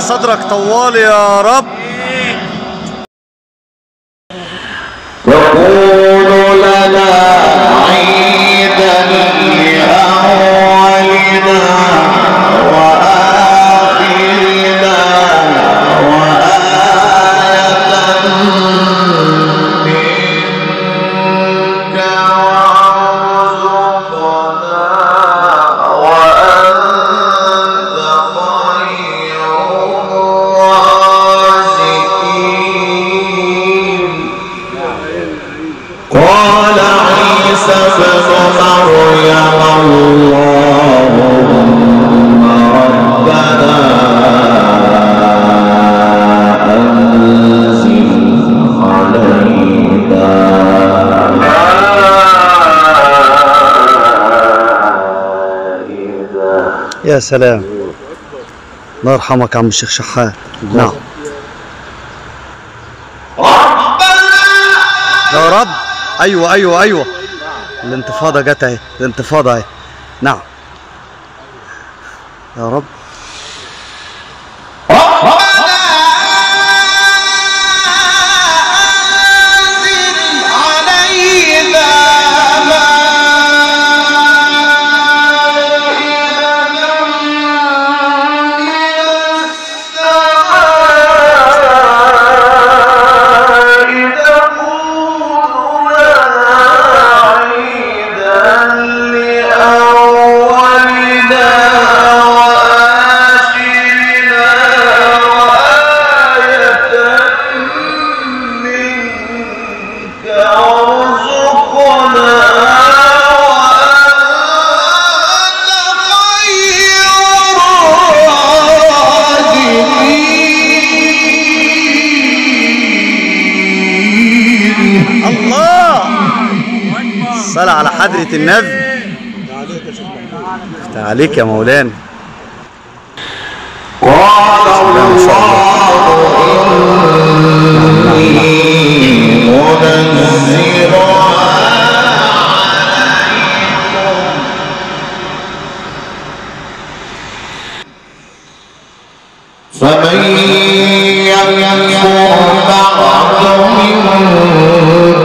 صدرك طوال يا رب. تكون لنا عيدا لأولنا وآخرنا وآية منك وارزقنا وأنت خير الرازقين. قال عيسى ابن مريم اللهم ربنا أنزل علينا يا سلام، الله يرحمك يا عم الشيخ شحات. نعم يا رب. ايوه ايوه ايوه، الانتفاضه جت اهي، الانتفاضه اهي. نعم يا رب. صل على حضرة النبي. عليك يا مولانا. قال الله إني منزلها عليكم فمن يكفر بعد منكم